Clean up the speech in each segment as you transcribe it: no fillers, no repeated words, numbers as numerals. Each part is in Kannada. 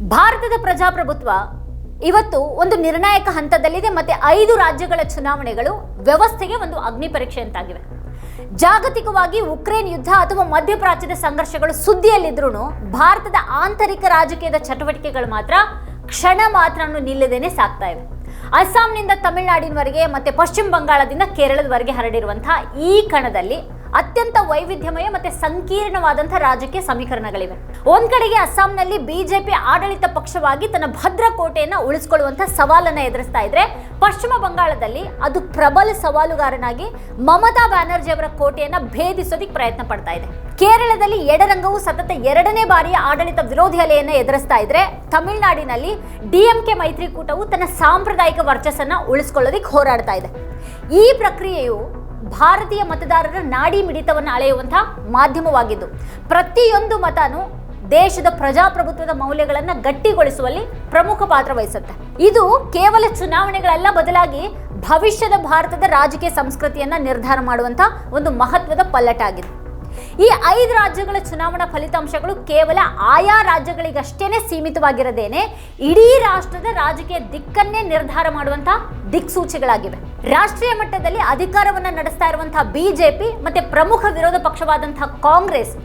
ಭಾರತದ ಪ್ರಜಾಪ್ರಭುತ್ವ ಇವತ್ತು ಒಂದು ನಿರ್ಣಾಯಕ ಹಂತದಲ್ಲಿದೆ ಮತ್ತೆ 5 ರಾಜ್ಯಗಳ ಚುನಾವಣೆಗಳು ವ್ಯವಸ್ಥೆಗೆ ಒಂದು ಅಗ್ನಿ ಪರೀಕ್ಷೆ ಅಂತಾಗಿವೆ. ಜಾಗತಿಕವಾಗಿ ಉಕ್ರೇನ್ ಯುದ್ಧ ಅಥವಾ ಮಧ್ಯಪ್ರಾಚ್ಯದ ಸಂಘರ್ಷಗಳು ಸುದ್ದಿಯಲ್ಲಿದ್ರೂ ಭಾರತದ ಆಂತರಿಕ ರಾಜಕೀಯದ ಚಟುವಟಿಕೆಗಳು ಮಾತ್ರ ಕ್ಷಣ ಮಾತ್ರ ನಿಲ್ಲದೇನೆ ಸಾಗ್ತಾ ಇವೆ. ಅಸ್ಸಾಂನಿಂದ ತಮಿಳುನಾಡಿನವರೆಗೆ ಮತ್ತೆ ಪಶ್ಚಿಮ ಬಂಗಾಳದಿಂದ ಕೇರಳದವರೆಗೆ ಹರಡಿರುವಂತಹ ಈ ಕಣದಲ್ಲಿ ಅತ್ಯಂತ ವೈವಿಧ್ಯಮಯ ಮತ್ತೆ ಸಂಕೀರ್ಣವಾದಂತಹ ರಾಜಕೀಯ ಸಮೀಕರಣಗಳಿವೆ. ಒಂದ್ ಕಡೆಗೆ ಅಸ್ಸಾಂನಲ್ಲಿ ಬಿಜೆಪಿ ಆಡಳಿತ ಪಕ್ಷವಾಗಿ ತನ್ನ ಭದ್ರಕೋಟೆಯನ್ನ ಉಳಿಸಿಕೊಳ್ಳುವಂತಹ ಸವಾಲನ್ನ ಎದುರಿಸ್ತಾ ಇದ್ರೆ, ಪಶ್ಚಿಮ ಬಂಗಾಳದಲ್ಲಿ ಅದು ಪ್ರಬಲ ಸವಾಲುಗಾರನಾಗಿ ಮಮತಾ ಬ್ಯಾನರ್ಜಿ ಅವರ ಕೋಟೆಯನ್ನ ಭೇದಿಸೋದಿಕ್ ಪ್ರಯತ್ನ ಪಡ್ತಾ ಇದೆ. ಕೇರಳದಲ್ಲಿ ಎಡರಂಗವು ಸತತ 2ನೇ ಬಾರಿಯ ಆಡಳಿತ ವಿರೋಧಿ ಅಲೆಯನ್ನ ಎದುರಿಸ್ತಾ ಇದ್ರೆ, ತಮಿಳುನಾಡಿನಲ್ಲಿ ಡಿಎಂಕೆ ಮೈತ್ರಿಕೂಟವು ತನ್ನ ಸಾಂಪ್ರದಾಯಿಕ ವರ್ಚಸ್ಸನ್ನ ಉಳಿಸಿಕೊಳ್ಳೋದಿಕ್ ಹೋರಾಡ್ತಾ ಇದೆ. ಈ ಪ್ರಕ್ರಿಯೆಯು ಭಾರತೀಯ ಮತದಾರರ ನಾಡಿ ಮಿಡಿತವನ್ನು ಅಳೆಯುವಂತಹ ಮಾಧ್ಯಮವಾಗಿದ್ದು, ಪ್ರತಿಯೊಂದು ಮತನೂ ದೇಶದ ಪ್ರಜಾಪ್ರಭುತ್ವದ ಮೌಲ್ಯಗಳನ್ನು ಗಟ್ಟಿಗೊಳಿಸುವಲ್ಲಿ ಪ್ರಮುಖ ಪಾತ್ರ ವಹಿಸುತ್ತೆ. ಇದು ಕೇವಲ ಚುನಾವಣೆಗಳೆಲ್ಲ ಬದಲಾಗಿ ಭವಿಷ್ಯದ ಭಾರತದ ರಾಜಕೀಯ ಸಂಸ್ಕೃತಿಯನ್ನ ನಿರ್ಧಾರ ಮಾಡುವಂತಹ ಒಂದು ಮಹತ್ವದ ಪಲ್ಲಟ. ಈ 5 ರಾಜ್ಯಗಳ ಚುನಾವಣಾ ಫಲಿತಾಂಶಗಳು ಕೇವಲ ಆಯಾ ರಾಜ್ಯಗಳಿಗಷ್ಟೇನೆ ಸೀಮಿತವಾಗಿರದೇನೆ ಇಡೀ ರಾಷ್ಟ್ರದ ರಾಜಕೀಯ ದಿಕ್ಕನ್ನೇ ನಿರ್ಧಾರ ಮಾಡುವಂತಹ ದಿಕ್ಸೂಚಿಗಳಾಗಿವೆ. ರಾಷ್ಟ್ರೀಯ ಮಟ್ಟದಲ್ಲಿ ಅಧಿಕಾರವನ್ನ ನಡೆಸ್ತಾ ಇರುವಂತಹ ಬಿಜೆಪಿ ಮತ್ತೆ ಪ್ರಮುಖ ವಿರೋಧ ಪಕ್ಷವಾದಂತಹ ಕಾಂಗ್ರೆಸ್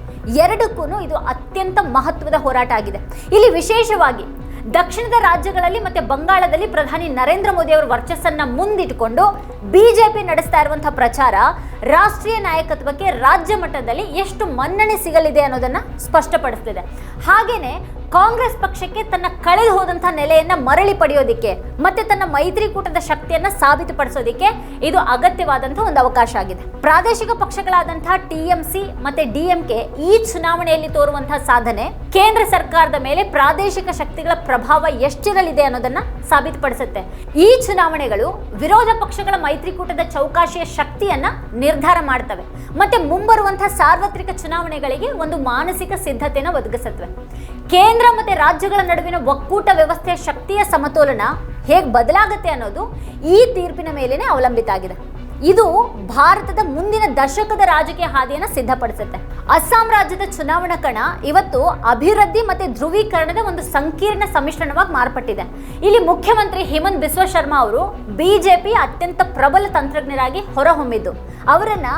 ಎರಡಕ್ಕೂ ಇದು ಅತ್ಯಂತ ಮಹತ್ವದ ಹೋರಾಟ ಆಗಿದೆ. ಇಲ್ಲಿ ವಿಶೇಷವಾಗಿ ದಕ್ಷಿಣದ ರಾಜ್ಯಗಳಲ್ಲಿ ಮತ್ತೆ ಬಂಗಾಳದಲ್ಲಿ ಪ್ರಧಾನಿ ನರೇಂದ್ರ ಮೋದಿ ಅವರ ವರ್ಚಸ್ಸನ್ನ ಮುಂದಿಟ್ಟುಕೊಂಡು ಬಿಜೆಪಿ ನಡೆಸ್ತಾ ಇರುವಂತಹ ಪ್ರಚಾರ ರಾಷ್ಟ್ರೀಯ ನಾಯಕತ್ವಕ್ಕೆ ರಾಜ್ಯ ಮಟ್ಟದಲ್ಲಿ ಎಷ್ಟು ಮನ್ನಣೆ ಸಿಗಲಿದೆ ಅನ್ನೋದನ್ನ ಸ್ಪಷ್ಟಪಡಿಸ್ತಿದೆ. ಹಾಗೇನೆ ಕಾಂಗ್ರೆಸ್ ಪಕ್ಷಕ್ಕೆ ತನ್ನ ಕಳೆದು ಹೋದಂತಹ ನೆಲೆಯನ್ನ ಮರಳಿ ಪಡೆಯೋದಿಕ್ಕೆ ಮತ್ತೆ ತನ್ನ ಮೈತ್ರಿಕೂಟದ ಶಕ್ತಿಯನ್ನ ಸಾಬೀತುಪಡಿಸೋದಿಕ್ಕೆ ಇದು ಅಗತ್ಯವಾದಂತಹ ಒಂದು ಅವಕಾಶ ಆಗಿದೆ. ಪ್ರಾದೇಶಿಕ ಪಕ್ಷಗಳಾದಂತಹ ಟಿಎಂಸಿ ಮತ್ತೆ ಡಿಎಂಕೆ ಈ ಚುನಾವಣೆಯಲ್ಲಿ ತೋರುವಂತಹ ಸಾಧನೆ ಕೇಂದ್ರ ಸರ್ಕಾರದ ಮೇಲೆ ಪ್ರಾದೇಶಿಕ ಶಕ್ತಿಗಳ ಪ್ರಭಾವ ಎಷ್ಟಿರಲಿದೆ ಅನ್ನೋದನ್ನ ಸಾಬೀತುಪಡಿಸುತ್ತೆ. ಈ ಚುನಾವಣೆಗಳು ವಿರೋಧ ಪಕ್ಷಗಳ ಮೈತ್ರಿಕೂಟದ ಚೌಕಾಶಿಯ ಶಕ್ತಿಯನ್ನ ನಿರ್ಧಾರ ಮಾಡ್ತವೆ ಮತ್ತೆ ಮುಂಬರುವಂತಹ ಸಾರ್ವತ್ರಿಕ ಚುನಾವಣೆಗಳಿಗೆ ಒಂದು ಮಾನಸಿಕ ಸಿದ್ಧತೆಯನ್ನು ಒದಗಿಸುತ್ತವೆ. ಕೇಂದ್ರ ಮತ್ತೆ ರಾಜ್ಯಗಳ ನಡುವಿನ ಒಕ್ಕೂಟ ವ್ಯವಸ್ಥೆಯ ಶಕ್ತಿಯ ಸಮತೋಲನ ಹೇಗೆ ಬದಲಾಗುತ್ತೆ ಅನ್ನೋದು ಈ ತೀರ್ಪಿನ ಮೇಲೇನೆ ಅವಲಂಬಿತ ಆಗಿದೆ. ಇದು ಭಾರತದ ಮುಂದಿನ ದಶಕದ ರಾಜಕೀಯ ಹಾದಿಯನ್ನು ಸಿದ್ಧಪಡಿಸುತ್ತೆ. ಅಸ್ಸಾಂ ರಾಜ್ಯದ ಚುನಾವಣಾ ಕಣ ಇವತ್ತು ಅಭಿವೃದ್ಧಿ ಮತ್ತೆ ಧ್ರುವೀಕರಣದ ಒಂದು ಸಂಕೀರ್ಣ ಸಮ್ಮಿಶ್ರಣವಾಗಿ ಮಾರ್ಪಟ್ಟಿದೆ. ಇಲ್ಲಿ ಮುಖ್ಯಮಂತ್ರಿ ಹಿಮಂತ್ ಬಿಸ್ವಾ ಶರ್ಮಾ ಅವರು ಬಿಜೆಪಿ ಅತ್ಯಂತ ಪ್ರಬಲ ತಂತ್ರಜ್ಞರಾಗಿ ಹೊರಹೊಮ್ಮಿದ್ದು, ಅವರನ್ನ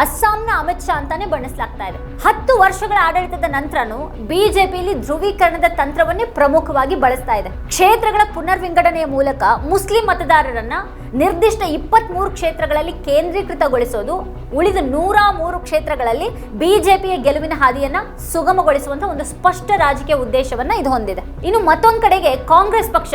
ಅಸ್ಸಾಂನ ಅಮಿತ್ ಶಾ ಅಂತಾನೆ ಬಣ್ಣಿಸಲಾಗ್ತಾ ಇದೆ. 10 ವರ್ಷಗಳ ಆಡಳಿತದ ನಂತರನೂ ಬಿಜೆಪಿಯಲ್ಲಿ ಧ್ರುವೀಕರಣದ ತಂತ್ರವನ್ನೇ ಪ್ರಮುಖವಾಗಿ ಬಳಸ್ತಾ ಇದೆ. ಕ್ಷೇತ್ರಗಳ ಪುನರ್ವಿಂಗಡಣೆಯ ಮೂಲಕ ಮುಸ್ಲಿಂ ಮತದಾರರನ್ನ ನಿರ್ದಿಷ್ಟ 23 ಕ್ಷೇತ್ರಗಳಲ್ಲಿ ಕೇಂದ್ರೀಕೃತಗೊಳಿಸೋದು, ಉಳಿದ 103 ಕ್ಷೇತ್ರಗಳಲ್ಲಿ ಬಿಜೆಪಿಯ ಗೆಲುವಿನ ಹಾದಿಯನ್ನ ಸುಗಮಗೊಳಿಸುವಂತಹ ಒಂದು ಸ್ಪಷ್ಟ ರಾಜಕೀಯ ಉದ್ದೇಶವನ್ನ ಇದು ಹೊಂದಿದೆ. ಇನ್ನು ಮತ್ತೊಂದು ಕಡೆಗೆ ಕಾಂಗ್ರೆಸ್ ಪಕ್ಷ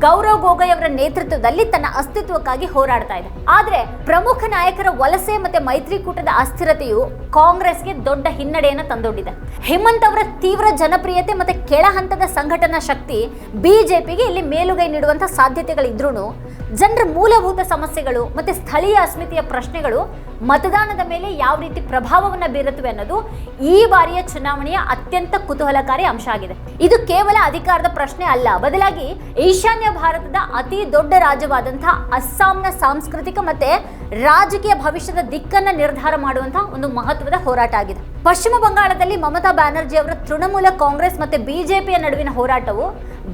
ಗೌರವ್ ಗೊಗೊಯ್ ಅವರ ನೇತೃತ್ವದಲ್ಲಿ ತನ್ನ ಅಸ್ತಿತ್ವಕ್ಕಾಗಿ ಹೋರಾಡ್ತಾ ಇದೆ. ಆದ್ರೆ ಪ್ರಮುಖ ನಾಯಕರ ವಲಸೆ ಮತ್ತೆ ಮೈತ್ರಿಕೂಟದ ಅಸ್ಥಿರತೆಯು ಕಾಂಗ್ರೆಸ್ಗೆ ದೊಡ್ಡ ಹಿನ್ನಡೆಯನ್ನು ತಂದೊಡ್ಡಿದೆ. ಹೇಮಂತ್ ಅವರ ತೀವ್ರ ಜನಪ್ರಿಯತೆ ಮತ್ತೆ ಕೆಳ ಹಂತದ ಸಂಘಟನಾ ಶಕ್ತಿ ಬಿಜೆಪಿಗೆ ಇಲ್ಲಿ ಮೇಲುಗೈ ನೀಡುವಂತಹ ಸಾಧ್ಯತೆಗಳಿದ್ರೂ, ಜನರ ಮೂಲಭೂತ ಸಮಸ್ಯೆಗಳು ಮತ್ತೆ ಸ್ಥಳೀಯ ಅಸ್ಮಿತೆಯ ಪ್ರಶ್ನೆಗಳು ಮತದಾನದ ಮೇಲೆ ಯಾವ ರೀತಿ ಪ್ರಭಾವವನ್ನು ಬೀರುತ್ತವೆ ಅನ್ನೋದು ಈ ಬಾರಿಯ ಚುನಾವಣೆಯ ಅತ್ಯಂತ ಕುತೂಹಲಕಾರಿ ಅಂಶ ಆಗಿದೆ. ಇದು ಕೇವಲ ಅಧಿಕಾರದ ಪ್ರಶ್ನೆ ಅಲ್ಲ, ಬದಲಾಗಿ ಈಶಾನ್ಯ ಭಾರತದ ಅತಿ ದೊಡ್ಡ ರಾಜ್ಯವಾದಂತಹ ಅಸ್ಸಾಂನ ಸಾಂಸ್ಕೃತಿಕ ಮತ್ತೆ ರಾಜಕೀಯ ಭವಿಷ್ಯದ ದಿಕ್ಕನ್ನ ನಿರ್ಧಾರ ಮಾಡುವಂತಹ ಒಂದು ಮಹತ್ವದ ಹೋರಾಟ ಆಗಿದೆ. ಪಶ್ಚಿಮ ಬಂಗಾಳದಲ್ಲಿ ಮಮತಾ ಬ್ಯಾನರ್ಜಿ ಅವರ ತೃಣಮೂಲ ಕಾಂಗ್ರೆಸ್ ಮತ್ತೆ ಬಿಜೆಪಿಯ ನಡುವಿನ ಹೋರಾಟವು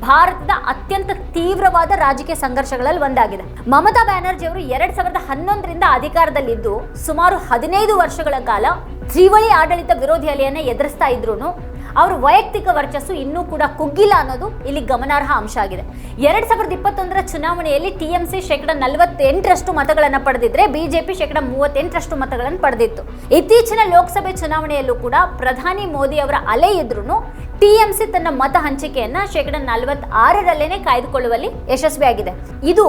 ಭಾರತದ ಅತ್ಯಂತ ತೀವ್ರವಾದ ರಾಜಕೀಯ ಸಂಘರ್ಷಗಳಲ್ಲಿ ಒಂದಾಗಿದೆ. ಮಮತಾ ಬ್ಯಾನರ್ಜಿ ಅವರು 2011ರಿಂದ ಅಧಿಕಾರದಲ್ಲಿದ್ದು ಸುಮಾರು 15 ವರ್ಷಗಳ ಕಾಲ ತ್ರಿವಳಿ ಆಡಳಿತ ವಿರೋಧಿ ಅಲೆಯನ್ನ ಎದುರಿಸ್ತಾ ಇದ್ರು ಅವ್ರ ವೈಯಕ್ತಿಕ ವರ್ಚಸ್ಸು ಇನ್ನೂ ಕೂಡ ಕುಗ್ಗಿಲ್ಲ ಅನ್ನೋದು ಇಲ್ಲಿ ಗಮನಾರ್ಹ ಅಂಶ ಆಗಿದೆ. 2021ರ ಚುನಾವಣೆಯಲ್ಲಿ ಟಿಎಂಸಿ 48% ಮತಗಳನ್ನು ಪಡೆದಿದ್ರೆ ಬಿಜೆಪಿ 38% ಮತಗಳನ್ನು ಪಡೆದಿತ್ತು. ಇತ್ತೀಚಿನ ಲೋಕಸಭೆ ಚುನಾವಣೆಯಲ್ಲೂ ಕೂಡ ಪ್ರಧಾನಿ ಮೋದಿ ಅವರ ಅಲೆ ಇದ್ರೂ ಟಿಎಂಸಿ ತನ್ನ ಮತ ಹಂಚಿಕೆಯನ್ನ 46%ರಲ್ಲೇನೆ ಕಾಯ್ದುಕೊಳ್ಳುವಲ್ಲಿ ಯಶಸ್ವಿಯಾಗಿದೆ. ಇದು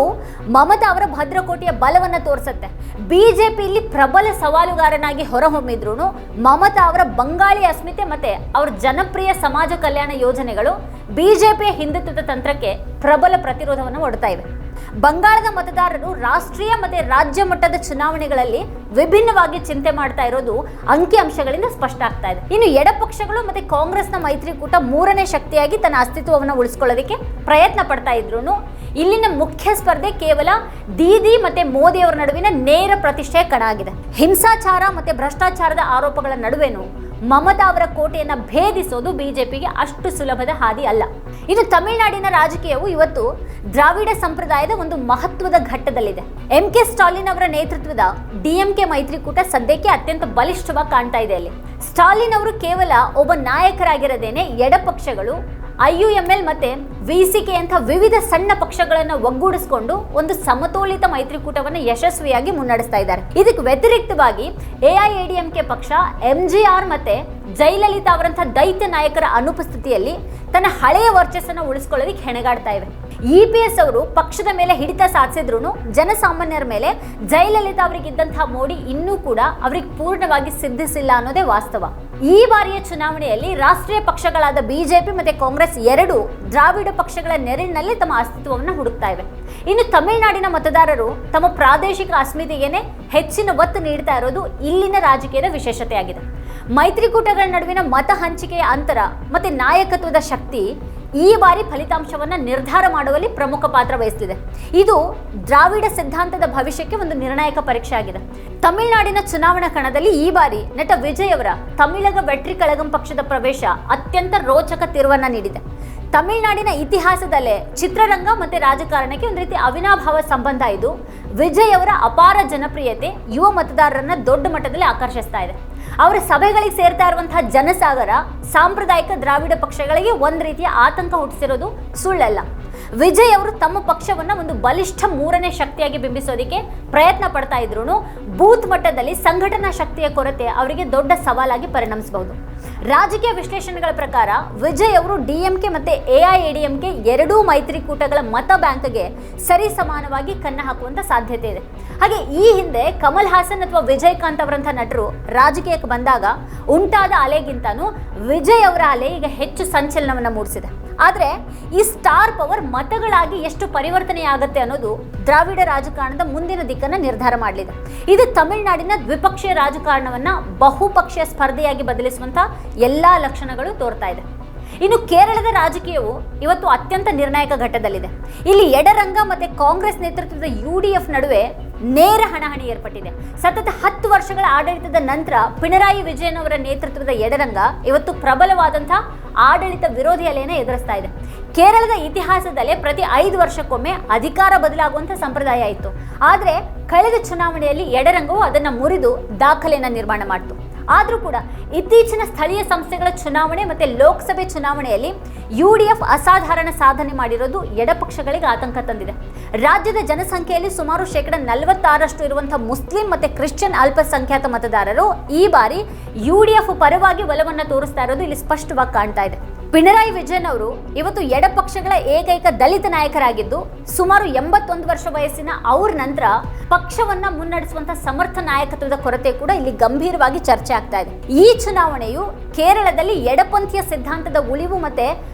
ಮಮತಾ ಅವರ ಭದ್ರಕೋಟೆಯ ಬಲವನ್ನ ತೋರಿಸುತ್ತೆ. ಬಿಜೆಪಿ ಇಲ್ಲಿ ಪ್ರಬಲ ಸವಾಲುಗಾರನಾಗಿ ಹೊರಹೊಮ್ಮಿದ್ರು ಮಮತಾ ಅವರ ಬಂಗಾಳಿ ಅಸ್ಮಿತೆ ಮತ್ತೆ ಅವರ ಜನಪ್ರಿಯ ಸಮಾಜ ಕಲ್ಯಾಣ ಯೋಜನೆಗಳು ಬಿಜೆಪಿಯ ಹಿಂದುತ್ವದ ತಂತ್ರಕ್ಕೆ ಪ್ರಬಲ ಪ್ರತಿರೋಧವನ್ನು ಒಡ್ತಾ ಇವೆ. ಬಂಗಾಳದ ಮತದಾರರು ರಾಷ್ಟ್ರೀಯ ಮತ್ತೆ ರಾಜ್ಯ ಮಟ್ಟದ ಚುನಾವಣೆಗಳಲ್ಲಿ ವಿಭಿನ್ನವಾಗಿ ಚಿಂತೆ ಮಾಡ್ತಾ ಇರೋದು ಅಂಕಿಅಂಶಗಳಿಂದ ಸ್ಪಷ್ಟ ಆಗ್ತಾ ಇದೆ. ಇನ್ನು ಎಡಪಕ್ಷಗಳು ಮತ್ತೆ ಕಾಂಗ್ರೆಸ್ನ ಮೈತ್ರಿಕೂಟ 3ನೇ ಶಕ್ತಿಯಾಗಿ ತನ್ನ ಅಸ್ತಿತ್ವವನ್ನು ಉಳಿಸಿಕೊಳ್ಳೋದಕ್ಕೆ ಪ್ರಯತ್ನ ಪಡ್ತಾ ಇದ್ರು ಇಲ್ಲಿನ ಮುಖ್ಯ ಸ್ಪರ್ಧೆ ಕೇವಲ ದೀದಿ ಮತ್ತೆ ಮೋದಿ ಅವರ ನಡುವಿನ ನೇರ ಪ್ರತಿಷ್ಠೆಯ ಕಣ ಆಗಿದೆ. ಹಿಂಸಾಚಾರ ಮತ್ತೆ ಭ್ರಷ್ಟಾಚಾರದ ಆರೋಪಗಳ ನಡುವೆನೂ ಮಮತಾ ಅವರ ಕೋಟೆಯನ್ನ ಭೇದಿಸೋದು ಬಿಜೆಪಿಗೆ ಅಷ್ಟು ಸುಲಭದ ಹಾದಿ ಅಲ್ಲ. ಇನ್ನು ತಮಿಳುನಾಡಿನ ರಾಜಕೀಯವು ಇವತ್ತು ದ್ರಾವಿಡ ಸಂಪ್ರದಾಯದ ಒಂದು ಮಹತ್ವದ ಘಟ್ಟದಲ್ಲಿದೆ. MK ಸ್ಟಾಲಿನ್ ಅವರ ನೇತೃತ್ವದ DMK ಮೈತ್ರಿಕೂಟ ಸದ್ಯಕ್ಕೆ ಅತ್ಯಂತ ಬಲಿಷ್ಠವಾಗಿ ಕಾಣ್ತಾ ಇದೆ. ಅಲ್ಲಿ ಸ್ಟಾಲಿನ್ ಅವರು ಕೇವಲ ಒಬ್ಬ ನಾಯಕರಾಗಿರದೇನೆ ಎಡಪಕ್ಷಗಳು, IUML ಮತ್ತೆ VCK ಅಂತ ವಿವಿಧ ಸಣ್ಣ ಪಕ್ಷಗಳನ್ನು ಒಗ್ಗೂಡಿಸಿಕೊಂಡು ಒಂದು ಸಮತೋಲಿತ ಮೈತ್ರಿಕೂಟವನ್ನು ಯಶಸ್ವಿಯಾಗಿ ಮುನ್ನಡೆಸ್ತಾ ಇದ್ದಾರೆ. ಇದಕ್ಕೆ ವ್ಯತಿರಿಕ್ತವಾಗಿ AIADMK ಪಕ್ಷ MGR ಮತ್ತೆ ಜಯಲಲಿತಾ ಅವರಂತಹ ದೈತ್ಯ ನಾಯಕರ ಅನುಪಸ್ಥಿತಿಯಲ್ಲಿ ತನ್ನ ಹಳೆಯ ವರ್ಚಸ್ಸನ್ನು ಉಳಿಸ್ಕೊಳ್ಳೋದಕ್ಕೆ ಹೆಣಗಾಡ್ತಾ ಇವೆ. EPS ಅವರು ಪಕ್ಷದ ಮೇಲೆ ಹಿಡಿತ ಸಾಧಿಸಿದ್ರು ಜನಸಾಮಾನ್ಯರ ಮೇಲೆ ಜಯಲಲಿತಾ ಅವರಿಗಿದ್ದಂತಹ ಮೋಡಿ ಇನ್ನೂ ಕೂಡ ಅವರಿಗೆ ಪೂರ್ಣವಾಗಿ ಸಿದ್ಧಿಸಿಲ್ಲ ಅನ್ನೋದೇ ವಾಸ್ತವ. ಈ ಬಾರಿಯ ಚುನಾವಣೆಯಲ್ಲಿ ರಾಷ್ಟ್ರೀಯ ಪಕ್ಷಗಳಾದ ಬಿಜೆಪಿ ಮತ್ತೆ ಕಾಂಗ್ರೆಸ್ ಎರಡೂ ದ್ರಾವಿಡ ಪಕ್ಷಗಳ ನೆರಳಿನಲ್ಲಿ ತಮ್ಮ ಅಸ್ತಿತ್ವವನ್ನು ಹುಡುಕ್ತಾ ಇವೆ. ಇನ್ನು ತಮಿಳುನಾಡಿನ ಮತದಾರರು ತಮ್ಮ ಪ್ರಾದೇಶಿಕ ಅಸ್ಮಿತೆಗೇನೆ ಹೆಚ್ಚಿನ ಒತ್ತು ನೀಡ್ತಾ ಇರೋದು ಇಲ್ಲಿನ ರಾಜಕೀಯದ ವಿಶೇಷತೆಯಾಗಿದೆ. ಮೈತ್ರಿಕೂಟಗಳ ನಡುವಿನ ಮತ ಹಂಚಿಕೆಯ ಅಂತರ ಮತ್ತೆ ನಾಯಕತ್ವದ ಶಕ್ತಿ ಈ ಬಾರಿ ಫಲಿತಾಂಶವನ್ನು ನಿರ್ಧಾರ ಮಾಡುವಲ್ಲಿ ಪ್ರಮುಖ ಪಾತ್ರ ವಹಿಸುತ್ತಿದೆ. ಇದು ದ್ರಾವಿಡ ಸಿದ್ಧಾಂತದ ಭವಿಷ್ಯಕ್ಕೆ ಒಂದು ನಿರ್ಣಾಯಕ ಪರೀಕ್ಷೆ ಆಗಿದೆ. ತಮಿಳುನಾಡಿನ ಚುನಾವಣಾ ಕಣದಲ್ಲಿ ಈ ಬಾರಿ ನಟ ವಿಜಯ್ ಅವರ ತಮಿಳಗ ವೆಟ್ರಿ ಕಳಗಂ ಪಕ್ಷದ ಪ್ರವೇಶ ಅತ್ಯಂತ ರೋಚಕ ತಿರುವನ್ನ ನೀಡಿದೆ. ತಮಿಳುನಾಡಿನ ಇತಿಹಾಸದಲ್ಲೇ ಚಿತ್ರರಂಗ ಮತ್ತೆ ರಾಜಕಾರಣಕ್ಕೆ ಒಂದು ರೀತಿ ಅವಿನಾಭಾವ ಸಂಬಂಧ ಇದು. ವಿಜಯ್ ಅವರ ಅಪಾರ ಜನಪ್ರಿಯತೆ ಯುವ ಮತದಾರರನ್ನ ದೊಡ್ಡ ಮಟ್ಟದಲ್ಲಿ ಆಕರ್ಷಿಸ್ತಾ ಇದೆ. ಅವರ ಸಭೆಗಳಿಗೆ ಸೇರ್ತಾ ಇರುವಂತಹ ಜನಸಾಗರ ಸಾಂಪ್ರದಾಯಿಕ ದ್ರಾವಿಡ ಪಕ್ಷಗಳಿಗೆ ಒಂದು ರೀತಿಯ ಆತಂಕ ಹುಟ್ಟಿಸಿರೋದು ಸುಳ್ಳಲ್ಲ. ವಿಜಯ್ ಅವರು ತಮ್ಮ ಪಕ್ಷವನ್ನ ಒಂದು ಬಲಿಷ್ಠ ಮೂರನೇ ಶಕ್ತಿಯಾಗಿ ಬಿಂಬಿಸೋದಕ್ಕೆ ಪ್ರಯತ್ನ ಪಡ್ತಾ ಇದ್ರು ಬೂತ್ ಮಟ್ಟದಲ್ಲಿ ಸಂಘಟನಾ ಶಕ್ತಿಯ ಕೊರತೆ ಅವರಿಗೆ ದೊಡ್ಡ ಸವಾಲಾಗಿ ಪರಿಣಮಿಸಬಹುದು. ರಾಜಕೀಯ ವಿಶ್ಲೇಷಣೆಗಳ ಪ್ರಕಾರ ವಿಜಯ್ ಅವರು DMK ಮತ್ತೆ AIADMK ಎರಡೂ ಮೈತ್ರಿಕೂಟಗಳ ಮತ ಬ್ಯಾಂಕ್ಗೆ ಸರಿ ಸಮಾನವಾಗಿ ಕನ್ನ ಹಾಕುವಂತ ಸಾಧ್ಯತೆ ಇದೆ. ಹಾಗೆ ಈ ಹಿಂದೆ ಕಮಲ್ ಹಾಸನ್ ಅಥವಾ ವಿಜಯಕಾಂತ್ ಅವರಂತಹ ನಟರು ರಾಜಕೀಯಕ್ಕೆ ಬಂದಾಗ ಉಂಟಾದ ಅಲೆಗಿಂತನೂ ವಿಜಯ್ ಅವರ ಅಲೆ ಈಗ ಹೆಚ್ಚು ಸಂಚಲನವನ್ನ ಮೂಡಿಸಿದೆ. ಆದ್ರೆ ಈ ಸ್ಟಾರ್ ಪವರ್ ಮತಗಳಾಗಿ ಎಷ್ಟು ಪರಿವರ್ತನೆ ಆಗುತ್ತೆ ಅನ್ನೋದು ದ್ರಾವಿಡ ರಾಜಕಾರಣದ ಮುಂದಿನ ದಿಕ್ಕನ್ನು ನಿರ್ಧಾರ ಮಾಡಲಿದೆ. ಇದು ತಮಿಳುನಾಡಿನ ದ್ವಿಪಕ್ಷೀಯ ರಾಜಕಾರಣವನ್ನ ಬಹುಪಕ್ಷೀಯ ಸ್ಪರ್ಧೆಯಾಗಿ ಬದಲಿಸುವಂತ ಎಲ್ಲಾ ಲಕ್ಷಣಗಳು ತೋರ್ತಾ ಇದೆ. ಇನ್ನು ಕೇರಳದ ರಾಜಕೀಯವು ಇವತ್ತು ಅತ್ಯಂತ ನಿರ್ಣಾಯಕ ಘಟ್ಟದಲ್ಲಿದೆ. ಇಲ್ಲಿ ಎಡರಂಗ ಮತ್ತೆ ಕಾಂಗ್ರೆಸ್ ನೇತೃತ್ವದ UDF ನಡುವೆ ನೇರ ಹಣಾಹಣಿ ಏರ್ಪಟ್ಟಿದೆ. ಸತತ 10 ವರ್ಷಗಳ ಆಡಳಿತದ ನಂತರ ಪಿಣರಾಯಿ ವಿಜಯನ್ ಅವರ ನೇತೃತ್ವದ ಎಡರಂಗ ಇವತ್ತು ಪ್ರಬಲವಾದಂತಹ ಆಡಳಿತ ವಿರೋಧಿ ಅಲೆಯನ್ನು ಎದುರಿಸ್ತಾ ಇದೆ. ಕೇರಳದ ಇತಿಹಾಸದಲ್ಲೇ ಪ್ರತಿ 5 ವರ್ಷಕ್ಕೊಮ್ಮೆ ಅಧಿಕಾರ ಬದಲಾಗುವಂಥ ಸಂಪ್ರದಾಯ ಇತ್ತು. ಆದರೆ ಕಳೆದ ಚುನಾವಣೆಯಲ್ಲಿ ಎಡರಂಗವು ಅದನ್ನು ಮುರಿದು ದಾಖಲೆಯನ್ನು ನಿರ್ಮಾಣ ಮಾಡಿತು. ಆದರೂ ಕೂಡ ಇತ್ತೀಚಿನ ಸ್ಥಳೀಯ ಸಂಸ್ಥೆಗಳ ಚುನಾವಣೆ ಮತ್ತು ಲೋಕಸಭೆ ಚುನಾವಣೆಯಲ್ಲಿ UDF ಅಸಾಧಾರಣ ಸಾಧನೆ ಮಾಡಿರೋದು ಎಡಪಕ್ಷಗಳಿಗೆ ಆತಂಕ ತಂದಿದೆ. ರಾಜ್ಯದ ಜನಸಂಖ್ಯೆಯಲ್ಲಿ ಸುಮಾರು 46% ಇರುವಂತಹ ಮುಸ್ಲಿಂ ಮತ್ತು ಕ್ರಿಶ್ಚಿಯನ್ ಅಲ್ಪಸಂಖ್ಯಾತ ಮತದಾರರು ಈ ಬಾರಿ UDF ಪರವಾಗಿ ಒಲವನ್ನು ತೋರಿಸ್ತಾ ಇರೋದು ಇಲ್ಲಿ ಸ್ಪಷ್ಟವಾಗಿ ಕಾಣ್ತಾ ಇದೆ. ಪಿಣರಾಯಿ ವಿಜಯನ್ ಅವರು ಇವತ್ತು ಎಡಪಕ್ಷಗಳ ಏಕೈಕ ದಲಿತ ನಾಯಕರಾಗಿದ್ದು ಸುಮಾರು 81 ವರ್ಷ ವಯಸ್ಸಿನ ಅವ್ರ ನಂತರ ಪಕ್ಷವನ್ನ ಮುನ್ನಡೆಸುವಂತಹ ಸಮರ್ಥ ನಾಯಕತ್ವದ ಕೊರತೆ ಕೂಡ ಇಲ್ಲಿ ಗಂಭೀರವಾಗಿ ಚರ್ಚೆ ಆಗ್ತಾ ಇದೆ. ಈ ಚುನಾವಣೆಯು ಕೇರಳದಲ್ಲಿ ಎಡಪಂಥೀಯ ಸಿದ್ಧಾಂತದ ಉಳಿವು ಮತ್ತೆ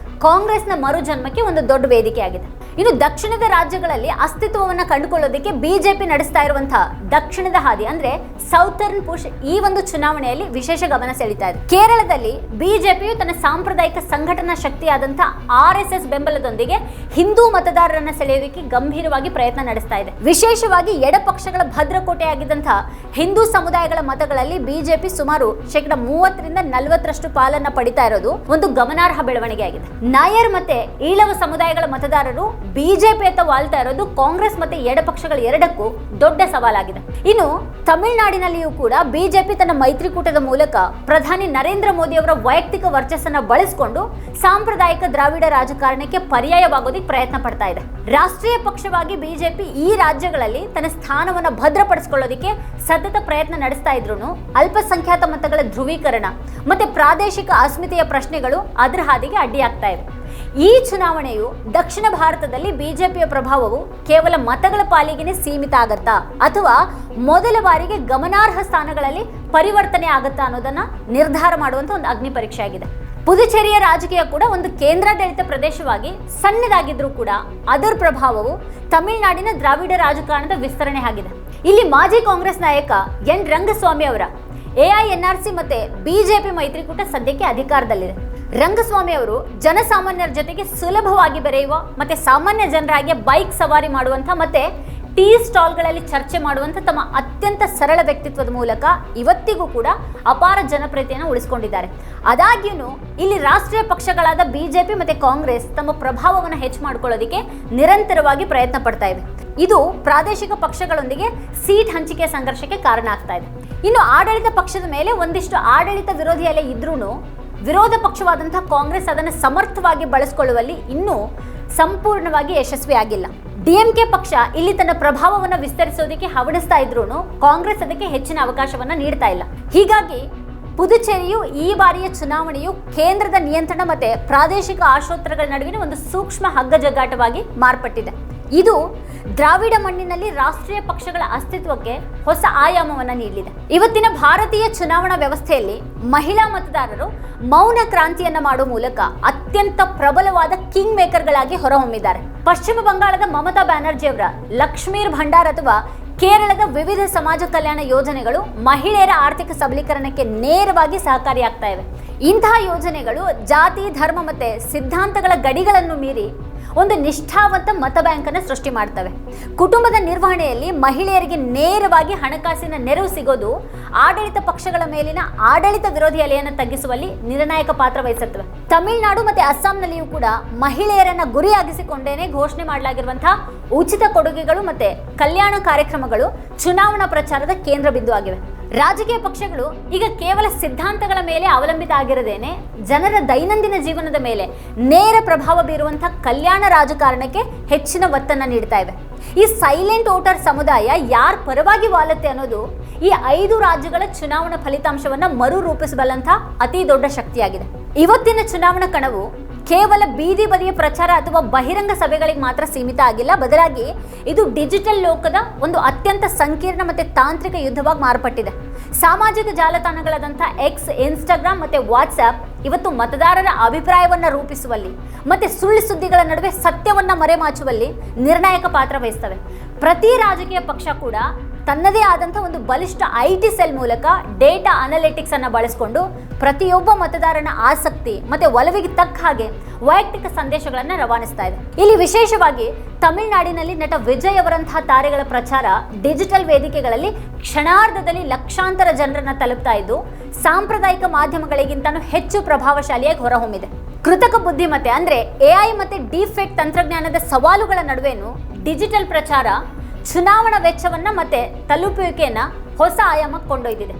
ಕಾಂಗ್ರೆಸ್ನ ಮರುಜನ್ಮಕ್ಕೆ ಒಂದು ದೊಡ್ಡ ವೇದಿಕೆ ಆಗಿದೆ. ಇನ್ನು ದಕ್ಷಿಣದ ರಾಜ್ಯಗಳಲ್ಲಿ ಅಸ್ತಿತ್ವವನ್ನು ಕಂಡುಕೊಳ್ಳೋದಕ್ಕೆ ಬಿಜೆಪಿ ನಡೆಸ್ತಾ ಇರುವಂತಹ ದಕ್ಷಿಣದ ಹಾದಿ ಅಂದ್ರೆ ಸೌತರ್ನ್ ಪುಷ್ ಈ ಒಂದು ಚುನಾವಣೆಯಲ್ಲಿ ವಿಶೇಷ ಗಮನ ಸೆಳೀತಾ ಇದೆ. ಕೇರಳದಲ್ಲಿ ಬಿಜೆಪಿಯು ತನ್ನ ಸಾಂಪ್ರದಾಯಿಕ ಸಂಘಟನಾ ಶಕ್ತಿಯಾದಂತಹ RSS ಬೆಂಬಲದೊಂದಿಗೆ ಹಿಂದೂ ಮತದಾರರನ್ನ ಸೆಳೆಯೋದಕ್ಕೆ ಗಂಭೀರವಾಗಿ ಪ್ರಯತ್ನ ನಡೆಸ್ತಾ ಇದೆ. ವಿಶೇಷವಾಗಿ ಎಡಪಕ್ಷಗಳ ಭದ್ರಕೋಟೆಯಾಗಿದ್ದಂತಹ ಹಿಂದೂ ಸಮುದಾಯಗಳ ಮತಗಳಲ್ಲಿ ಬಿಜೆಪಿ ಸುಮಾರು 30-40% ಪಾಲನ್ನ ಪಡಿತಾ ಇರೋದು ಒಂದು ಗಮನಾರ್ಹ ಬೆಳವಣಿಗೆ ಆಗಿದೆ. ನಾಯರ್ ಮತ್ತೆ ಈಳವ ಸಮುದಾಯಗಳ ಮತದಾರರು ಬಿಜೆಪಿ ಅಂತ ವಾಲ್ತಾ ಇರೋದು ಕಾಂಗ್ರೆಸ್ ಮತ್ತೆ ಎಡಪಕ್ಷಗಳ ಎರಡಕ್ಕೂ ದೊಡ್ಡ ಸವಾಲಾಗಿದೆ. ಇನ್ನು ತಮಿಳುನಾಡಿನಲ್ಲಿಯೂ ಕೂಡ ಬಿಜೆಪಿ ತನ್ನ ಮೈತ್ರಿಕೂಟದ ಮೂಲಕ ಪ್ರಧಾನಿ ನರೇಂದ್ರ ಮೋದಿ ಅವರ ವೈಯಕ್ತಿಕ ವರ್ಚಸ್ಸನ್ನ ಬಳಸಿಕೊಂಡು ಸಾಂಪ್ರದಾಯಿಕ ದ್ರಾವಿಡ ರಾಜಕಾರಣಕ್ಕೆ ಪರ್ಯಾಯವಾಗೋದಕ್ಕೆ ಪ್ರಯತ್ನ ಪಡ್ತಾ ಇದೆ. ರಾಷ್ಟ್ರೀಯ ಪಕ್ಷವಾಗಿ ಬಿಜೆಪಿ ಈ ರಾಜ್ಯಗಳಲ್ಲಿ ತನ್ನ ಸ್ಥಾನವನ್ನು ಭದ್ರಪಡಿಸಿಕೊಳ್ಳೋದಕ್ಕೆ ಸತತ ಪ್ರಯತ್ನ ನಡೆಸ್ತಾ ಇದ್ರು ಅಲ್ಪಸಂಖ್ಯಾತ ಮತಗಳ ಧ್ರುವೀಕರಣ ಮತ್ತೆ ಪ್ರಾದೇಶಿಕ ಅಸ್ಮಿತೆಯ ಪ್ರಶ್ನೆಗಳು ಅದರ ಹಾದಿಗೆ ಅಡ್ಡಿಯಾಗ್ತಾ ಇವೆ. ಈ ಚುನಾವಣೆಯು ದಕ್ಷಿಣ ಭಾರತದಲ್ಲಿ ಬಿಜೆಪಿಯ ಪ್ರಭಾವವು ಕೇವಲ ಮತಗಳ ಪಾಲಿಗೆ ಸೀಮಿತ ಆಗತ್ತಾ ಅಥವಾ ಮೊದಲ ಬಾರಿಗೆ ಗಮನಾರ್ಹ ಸ್ಥಾನಗಳಲ್ಲಿ ಪರಿವರ್ತನೆ ಆಗತ್ತಾ ಅನ್ನೋದನ್ನ ನಿರ್ಧಾರ ಮಾಡುವಂತ ಒಂದು ಅಗ್ನಿ ಪರೀಕ್ಷೆ ಆಗಿದೆ. ಪುದುಚೇರಿಯ ರಾಜಕೀಯ ಕೂಡ ಒಂದು ಕೇಂದ್ರಾಡಳಿತ ಪ್ರದೇಶವಾಗಿ ಸಣ್ಣದಾಗಿದ್ರೂ ಕೂಡ ಅದರ ಪ್ರಭಾವವು ತಮಿಳುನಾಡಿನ ದ್ರಾವಿಡ ರಾಜಕಾರಣದ ವಿಸ್ತರಣೆ ಆಗಿದೆ. ಇಲ್ಲಿ ಮಾಜಿ ಕಾಂಗ್ರೆಸ್ ನಾಯಕ N. ರಂಗಸ್ವಾಮಿ ಅವರ AINRC ಮತ್ತೆ ಬಿಜೆಪಿ ಮೈತ್ರಿಕೂಟ ಸದ್ಯಕ್ಕೆ ಅಧಿಕಾರದಲ್ಲಿದೆ. ರಂಗಸ್ವಾಮಿ ಅವರು ಜನಸಾಮಾನ್ಯರ ಜೊತೆಗೆ ಸುಲಭವಾಗಿ ಬೆರೆಯುವ ಮತ್ತೆ ಸಾಮಾನ್ಯ ಜನರಾಗಿ ಬೈಕ್ ಸವಾರಿ ಮಾಡುವಂತ ಮತ್ತೆ ಟೀ ಸ್ಟಾಲ್ಗಳಲ್ಲಿ ಚರ್ಚೆ ಮಾಡುವಂಥ ತಮ್ಮ ಅತ್ಯಂತ ಸರಳ ವ್ಯಕ್ತಿತ್ವದ ಮೂಲಕ ಇವತ್ತಿಗೂ ಕೂಡ ಅಪಾರ ಜನಪ್ರಿಯತೆಯನ್ನು ಉಳಿಸಿಕೊಂಡಿದ್ದಾರೆ. ಆದಾಗ್ಯೂ ಇಲ್ಲಿ ರಾಷ್ಟ್ರೀಯ ಪಕ್ಷಗಳಾದ ಬಿಜೆಪಿ ಮತ್ತು ಕಾಂಗ್ರೆಸ್ ತಮ್ಮ ಪ್ರಭಾವವನ್ನು ಹೆಚ್ಚು ಮಾಡಿಕೊಳ್ಳೋದಕ್ಕೆ ನಿರಂತರವಾಗಿ ಪ್ರಯತ್ನ ಪಡ್ತಾ ಇವೆ. ಇದು ಪ್ರಾದೇಶಿಕ ಪಕ್ಷಗಳೊಂದಿಗೆ ಸೀಟ್ ಹಂಚಿಕೆ ಸಂಘರ್ಷಕ್ಕೆ ಕಾರಣ ಆಗ್ತಾ ಇದೆ. ಇನ್ನು ಆಡಳಿತ ಪಕ್ಷದ ಮೇಲೆ ಒಂದಿಷ್ಟು ಆಡಳಿತ ವಿರೋಧಿ ಅಲೆ ಇದ್ರೂ ವಿರೋಧ ಪಕ್ಷವಾದಂತಹ ಕಾಂಗ್ರೆಸ್ ಅದನ್ನು ಸಮರ್ಥವಾಗಿ ಬಳಸಿಕೊಳ್ಳುವಲ್ಲಿ ಇನ್ನೂ ಸಂಪೂರ್ಣವಾಗಿ ಯಶಸ್ವಿಯಾಗಿಲ್ಲ. ಡಿಎಂಕೆ ಪಕ್ಷ ಇಲ್ಲಿ ತನ್ನ ಪ್ರಭಾವವನ್ನು ವಿಸ್ತರಿಸೋದಕ್ಕೆ ಹವಣಿಸ್ತಾ ಇದ್ರೂ ಕಾಂಗ್ರೆಸ್ ಅದಕ್ಕೆ ಹೆಚ್ಚಿನ ಅವಕಾಶವನ್ನ ನೀಡ್ತಾ ಇಲ್ಲ. ಹೀಗಾಗಿ ಪುದುಚೇರಿಯು ಈ ಬಾರಿಯ ಚುನಾವಣೆಯು ಕೇಂದ್ರದ ನಿಯಂತ್ರಣ ಮತ್ತೆ ಪ್ರಾದೇಶಿಕ ಆಶೋತ್ತರಗಳ ನಡುವಿನ ಒಂದು ಸೂಕ್ಷ್ಮ ಹಗ್ಗಜಗ್ಗಾಟವಾಗಿ ಮಾರ್ಪಟ್ಟಿದೆ. ಇದು ದ್ರಾವಿಡ ಮಣ್ಣಿನಲ್ಲಿ ರಾಷ್ಟ್ರೀಯ ಪಕ್ಷಗಳ ಅಸ್ತಿತ್ವಕ್ಕೆ ಹೊಸ ಆಯಾಮವನ್ನು ನೀಡಲಿದೆ. ಇವತ್ತಿನ ಭಾರತೀಯ ಚುನಾವಣಾ ವ್ಯವಸ್ಥೆಯಲ್ಲಿ ಮಹಿಳಾ ಮತದಾರರು ಮೌನ ಕ್ರಾಂತಿಯನ್ನ ಮಾಡುವ ಮೂಲಕ ಅತ್ಯಂತ ಪ್ರಬಲವಾದ ಕಿಂಗ್ ಮೇಕರ್ಗಳಾಗಿ ಹೊರಹೊಮ್ಮಿದ್ದಾರೆ. ಪಶ್ಚಿಮ ಬಂಗಾಳದ ಮಮತಾ ಬ್ಯಾನರ್ಜಿ ಅವರ ಲಕ್ಷ್ಮೀರ್ ಭಂಡಾರ್ ಅಥವಾ ಕೇರಳದ ವಿವಿಧ ಸಮಾಜ ಕಲ್ಯಾಣ ಯೋಜನೆಗಳು ಮಹಿಳೆಯರ ಆರ್ಥಿಕ ಸಬಲೀಕರಣಕ್ಕೆ ನೇರವಾಗಿ ಸಹಕಾರಿಯಾಗ್ತಾ ಇವೆ. ಇಂತಹ ಯೋಜನೆಗಳು ಜಾತಿ, ಧರ್ಮ ಮತ್ತೆ ಸಿದ್ಧಾಂತಗಳ ಗಡಿಗಳನ್ನು ಮೀರಿ ಒಂದು ನಿಷ್ಠಾವಂತ ಮತ ಬ್ಯಾಂಕ್ ಅನ್ನು ಸೃಷ್ಟಿ ಮಾಡ್ತವೆ. ಕುಟುಂಬದ ನಿರ್ವಹಣೆಯಲ್ಲಿ ಮಹಿಳೆಯರಿಗೆ ನೇರವಾಗಿ ಹಣಕಾಸಿನ ನೆರವು ಸಿಗೋದು ಆಡಳಿತ ಪಕ್ಷಗಳ ಮೇಲಿನ ಆಡಳಿತ ವಿರೋಧಿ ಅಲೆಯನ್ನು ತಗ್ಗಿಸುವಲ್ಲಿ ನಿರ್ಣಾಯಕ ಪಾತ್ರ ವಹಿಸುತ್ತವೆ. ತಮಿಳುನಾಡು ಮತ್ತೆ ಅಸ್ಸಾಂನಲ್ಲಿಯೂ ಕೂಡ ಮಹಿಳೆಯರನ್ನ ಗುರಿಯಾಗಿಸಿಕೊಂಡೇನೆ ಘೋಷಣೆ ಮಾಡಲಾಗಿರುವಂತಹ ಉಚಿತ ಕೊಡುಗೆಗಳು ಮತ್ತೆ ಕಲ್ಯಾಣ ಕಾರ್ಯಕ್ರಮಗಳು ಚುನಾವಣಾ ಪ್ರಚಾರದ ಕೇಂದ್ರ ಬಿಂದು ಆಗಿವೆ. ರಾಜಕೀಯ ಪಕ್ಷಗಳು ಈಗ ಕೇವಲ ಸಿದ್ಧಾಂತಗಳ ಮೇಲೆ ಅವಲಂಬಿತ ಆಗಿರದೇನೆ ಜನರ ದೈನಂದಿನ ಜೀವನದ ಮೇಲೆ ನೇರ ಪ್ರಭಾವ ಬೀರುವಂತಹ ಕಲ್ಯಾಣ ರಾಜಕಾರಣಕ್ಕೆ ಹೆಚ್ಚಿನ ಒತ್ತನ್ನು ನೀಡ್ತಾ ಇವೆ. ಈ ಸೈಲೆಂಟ್ ವೋಟರ್ ಸಮುದಾಯ ಯಾರ ಪರವಾಗಿ ವಾಲತ್ತೆ ಅನ್ನೋದು ಈ 5 ರಾಜ್ಯಗಳ ಚುನಾವಣಾ ಫಲಿತಾಂಶವನ್ನ ಮರು ರೂಪಿಸಬಲ್ಲಂತಹ ಅತಿ ದೊಡ್ಡ ಶಕ್ತಿಯಾಗಿದೆ. ಇವತ್ತಿನ ಚುನಾವಣಾ ಕಣವು ಕೇವಲ ಬೀದಿ ಬದಿಯ ಪ್ರಚಾರ ಅಥವಾ ಬಹಿರಂಗ ಸಭೆಗಳಿಗೆ ಮಾತ್ರ ಸೀಮಿತ ಆಗಿಲ್ಲ. ಬದಲಾಗಿ ಇದು ಡಿಜಿಟಲ್ ಲೋಕದ ಒಂದು ಅತ್ಯಂತ ಸಂಕೀರ್ಣ ಮತ್ತು ತಾಂತ್ರಿಕ ಯುದ್ಧವಾಗಿ ಮಾರ್ಪಟ್ಟಿದೆ. ಸಾಮಾಜಿಕ ಜಾಲತಾಣಗಳಾದಂಥ ಎಕ್ಸ್, ಇನ್ಸ್ಟಾಗ್ರಾಮ್ ಮತ್ತು ವಾಟ್ಸ್ಆ್ಯಪ್ ಇವತ್ತು ಮತದಾರರ ಅಭಿಪ್ರಾಯವನ್ನು ರೂಪಿಸುವಲ್ಲಿ ಮತ್ತು ಸುಳ್ಳು ಸುದ್ದಿಗಳ ನಡುವೆ ಸತ್ಯವನ್ನು ಮರೆಮಾಚುವಲ್ಲಿ ನಿರ್ಣಾಯಕ ಪಾತ್ರ ವಹಿಸ್ತವೆ. ಪ್ರತಿ ರಾಜಕೀಯ ಪಕ್ಷ ಕೂಡ ತನ್ನದೇ ಆದಂಥ ಒಂದು ಬಲಿಷ್ಠ IT ಸೆಲ್ ಮೂಲಕ ಡೇಟಾ ಅನಾಲಿಟಿಕ್ಸ್ ಅನ್ನು ಬಳಸಿಕೊಂಡು ಪ್ರತಿಯೊಬ್ಬ ಮತದಾರನ ಆಸಕ್ತಿ ಮತ್ತೆ ಒಲವಿಗೆ ತಕ್ಕ ಹಾಗೆ ವೈಯಕ್ತಿಕ ಸಂದೇಶಗಳನ್ನು ರವಾನಿಸ್ತಾ ಇದೆ. ಇಲ್ಲಿ ವಿಶೇಷವಾಗಿ ತಮಿಳುನಾಡಿನಲ್ಲಿ ನಟ ವಿಜಯ್ ಅವರಂತಹ ತಾರೆಗಳ ಪ್ರಚಾರ ಡಿಜಿಟಲ್ ವೇದಿಕೆಗಳಲ್ಲಿ ಕ್ಷಣಾರ್ಧದಲ್ಲಿ ಲಕ್ಷಾಂತರ ಜನರನ್ನ ತಲುಪ್ತಾ ಇದ್ದು ಸಾಂಪ್ರದಾಯಿಕ ಮಾಧ್ಯಮಗಳಿಗಿಂತಲೂ ಹೆಚ್ಚು ಪ್ರಭಾವಶಾಲಿಯಾಗಿ ಹೊರಹೊಮ್ಮಿದೆ. ಕೃತಕ ಬುದ್ಧಿಮತ್ತೆ ಅಂದ್ರೆ AI ಮತ್ತೆ ಡೀಫೇಕ್ ತಂತ್ರಜ್ಞಾನದ ಸವಾಲುಗಳ ನಡುವೆನೂ ಡಿಜಿಟಲ್ ಪ್ರಚಾರ ಚುನಾವಣಾ ವೆಚ್ಚವನ್ನ ಮತ್ತೆ ತಲುಪುವಿಕೆಯನ್ನ ಹೊಸ ಆಯಾಮಕ್ಕೆ ಕೊಂಡೊಯ್ದಿದೆ.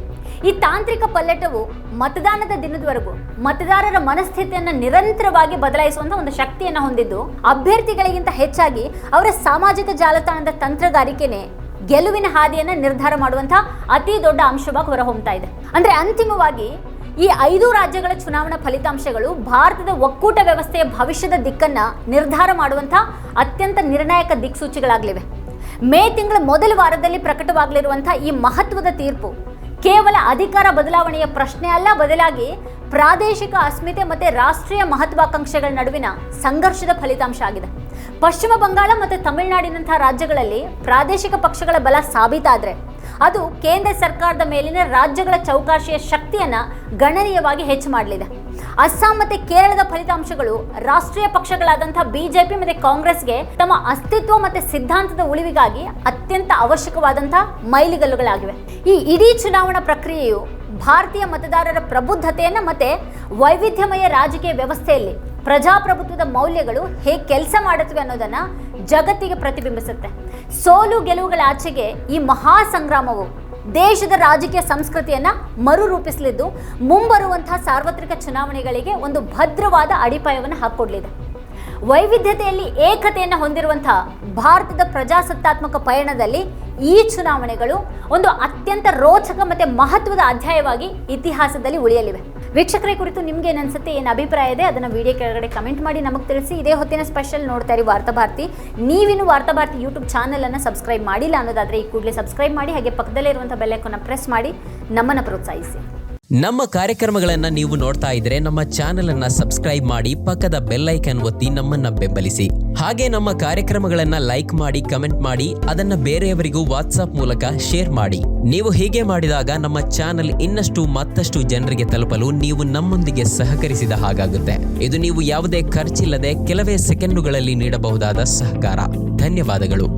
ಈ ತಾಂತ್ರಿಕ ಪಲ್ಲಟವು ಮತದಾನದ ದಿನದವರೆಗೂ ಮತದಾರರ ಮನಸ್ಥಿತಿಯನ್ನು ನಿರಂತರವಾಗಿ ಬದಲಾಯಿಸುವಂತ ಒಂದು ಶಕ್ತಿಯನ್ನು ಹೊಂದಿದ್ದು ಅಭ್ಯರ್ಥಿಗಳಿಗಿಂತ ಹೆಚ್ಚಾಗಿ ಅವರ ಸಾಮಾಜಿಕ ಜಾಲತಾಣದ ತಂತ್ರಗಾರಿಕೆನೇ ಗೆಲುವಿನ ಹಾದಿಯನ್ನು ನಿರ್ಧಾರ ಮಾಡುವಂತಹ ಅತಿ ದೊಡ್ಡ ಅಂಶವಾಗಿ ಹೊರಹೊಮ್ತಾ ಇದೆ. ಅಂದ್ರೆ ಅಂತಿಮವಾಗಿ ಈ 5 ರಾಜ್ಯಗಳ ಚುನಾವಣಾ ಫಲಿತಾಂಶಗಳು ಭಾರತದ ಒಕ್ಕೂಟ ವ್ಯವಸ್ಥೆಯ ಭವಿಷ್ಯದ ದಿಕ್ಕನ್ನ ನಿರ್ಧಾರ ಮಾಡುವಂತಹ ಅತ್ಯಂತ ನಿರ್ಣಾಯಕ ದಿಕ್ಸೂಚಿಗಳಾಗಲಿವೆ. ಮೇ ತಿಂಗಳ ಮೊದಲ ವಾರದಲ್ಲಿ ಪ್ರಕಟವಾಗಲಿರುವಂತಹ ಈ ಮಹತ್ವದ ತೀರ್ಪು ಕೇವಲ ಅಧಿಕಾರ ಬದಲಾವಣೆಯ ಪ್ರಶ್ನೆ ಅಲ್ಲ, ಬದಲಾಗಿ ಪ್ರಾದೇಶಿಕ ಅಸ್ಮಿತೆ ಮತ್ತು ರಾಷ್ಟ್ರೀಯ ಮಹತ್ವಾಕಾಂಕ್ಷೆಗಳ ನಡುವಿನ ಸಂಘರ್ಷದ ಫಲಿತಾಂಶ ಆಗಿದೆ. ಪಶ್ಚಿಮ ಬಂಗಾಳ ಮತ್ತು ತಮಿಳುನಾಡಿನಂತಹ ರಾಜ್ಯಗಳಲ್ಲಿ ಪ್ರಾದೇಶಿಕ ಪಕ್ಷಗಳ ಬಲ ಸಾಬೀತಾದರೆ ಅದು ಕೇಂದ್ರ ಸರ್ಕಾರದ ಮೇಲಿನ ರಾಜ್ಯಗಳ ಚೌಕಾಶಿಯ ಶಕ್ತಿಯನ್ನು ಗಣನೀಯವಾಗಿ ಹೆಚ್ಚು ಮಾಡಲಿದೆ. ಅಸ್ಸಾಂ ಮತ್ತು ಕೇರಳದ ಫಲಿತಾಂಶಗಳು ರಾಷ್ಟ್ರೀಯ ಪಕ್ಷಗಳಾದಂತಹ ಬಿಜೆಪಿ ಮತ್ತು ಕಾಂಗ್ರೆಸ್ಗೆ ತಮ್ಮ ಅಸ್ತಿತ್ವ ಮತ್ತು ಸಿದ್ಧಾಂತದ ಉಳಿವಿಗಾಗಿ ಅತ್ಯಂತ ಅವಶ್ಯಕವಾದಂತಹ ಮೈಲಿಗಲ್ಲುಗಳಾಗಿವೆ. ಈ ಇಡೀ ಚುನಾವಣಾ ಪ್ರಕ್ರಿಯೆಯು ಭಾರತೀಯ ಮತದಾರರ ಪ್ರಬುದ್ಧತೆಯನ್ನು ಮತ್ತೆ ವೈವಿಧ್ಯಮಯ ರಾಜಕೀಯ ವ್ಯವಸ್ಥೆಯಲ್ಲಿ ಪ್ರಜಾಪ್ರಭುತ್ವದ ಮೌಲ್ಯಗಳು ಹೇಗೆ ಕೆಲಸ ಮಾಡುತ್ತವೆ ಅನ್ನೋದನ್ನ ಜಗತ್ತಿಗೆ ಪ್ರತಿಬಿಂಬಿಸುತ್ತೆ. ಸೋಲು ಗೆಲುವುಗಳ ಆಚೆಗೆ ಈ ಮಹಾ ಸಂಗ್ರಾಮವು ದೇಶದ ರಾಜಕೀಯ ಸಂಸ್ಕೃತಿಯನ್ನ ಮರುರೂಪಿಸಲಿದ್ದು ಮುಂಬರುವಂತಹ ಸಾರ್ವತ್ರಿಕ ಚುನಾವಣೆಗಳಿಗೆ ಒಂದು ಭದ್ರವಾದ ಅಡಿಪಾಯವನ್ನು ಹಾಕಿಕೊಡಲಿದೆ. ವೈವಿಧ್ಯತೆಯಲ್ಲಿ ಏಕತೆಯನ್ನು ಹೊಂದಿರುವಂತಹ ಭಾರತದ ಪ್ರಜಾಸತ್ತಾತ್ಮಕ ಪಯಣದಲ್ಲಿ ಈ ಚುನಾವಣೆಗಳು ಒಂದು ಅತ್ಯಂತ ರೋಚಕ ಮತ್ತು ಮಹತ್ವದ ಅಧ್ಯಾಯವಾಗಿ ಇತಿಹಾಸದಲ್ಲಿ ಉಳಿಯಲಿವೆ. ವೀಕ್ಷಕರ ಕುರಿತು ನಿಮ್ಗೆ ಏನು ಅನ್ಸುತ್ತೆ, ಏನು ಅಭಿಪ್ರಾಯ ಇದೆ ಅದನ್ನು ವಿಡಿಯೋ ಕೆಳಗಡೆ ಕಮೆಂಟ್ ಮಾಡಿ ನಮಗೆ ತಿಳಿಸಿ. ಇದೇ ಹೊತ್ತಿನ ಸ್ಪೆಷಲ್ ನೋಡ್ತಾ ಇರಿ ವಾರ್ತಾಭಾರತಿ. ನೀವಿನ್ನು ವಾರ್ತಾಭಾರತಿ ಯೂಟ್ಯೂಬ್ ಚಾನಲನ್ನು ಸಬ್ಸ್ಕ್ರೈಬ್ ಮಾಡಿಲ್ಲ ಅನ್ನೋದಾದರೆ ಈ ಕೂಡಲೇ ಸಬ್ಸ್ಕ್ರೈಬ್ ಮಾಡಿ, ಹಾಗೆ ಪಕ್ಕದಲ್ಲೇ ಇರುವಂಥ ಬೆಲ್ ಐಕಾನ್ನ ಪ್ರೆಸ್ ಮಾಡಿ ನಮ್ಮನ್ನು ಪ್ರೋತ್ಸಾಹಿಸಿ. ನಮ್ಮ ಕಾರ್ಯಕ್ರಮಗಳನ್ನು ನೀವು ನೋಡ್ತಾ ಇದ್ರೆ ನಮ್ಮ ಚಾನೆಲ್ ಅನ್ನ ಸಬ್ಸ್ಕ್ರೈಬ್ ಮಾಡಿ, ಪಕ್ಕದ ಬೆಲ್ ಐಕಾನ್ ಒತ್ತಿ ನಮ್ಮನ್ನ ಬೆಂಬಲಿಸಿ. ಹಾಗೆ ನಮ್ಮ ಕಾರ್ಯಕ್ರಮಗಳನ್ನ ಲೈಕ್ ಮಾಡಿ, ಕಮೆಂಟ್ ಮಾಡಿ, ಅದನ್ನ ಬೇರೆಯವರಿಗೂ ವಾಟ್ಸ್ಆಪ್ ಮೂಲಕ ಶೇರ್ ಮಾಡಿ. ನೀವು ಹೀಗೆ ಮಾಡಿದಾಗ ನಮ್ಮ ಚಾನೆಲ್ ಇನ್ನಷ್ಟು ಮತ್ತಷ್ಟು ಜನರಿಗೆ ತಲುಪಲು ನೀವು ನಮ್ಮೊಂದಿಗೆ ಸಹಕರಿಸಿದ ಹಾಗಾಗುತ್ತೆ. ಇದು ನೀವು ಯಾವುದೇ ಖರ್ಚಿಲ್ಲದೆ ಕೆಲವೇ ಸೆಕೆಂಡುಗಳಲ್ಲಿ ನೀಡಬಹುದಾದ ಸಹಕಾರ. ಧನ್ಯವಾದಗಳು.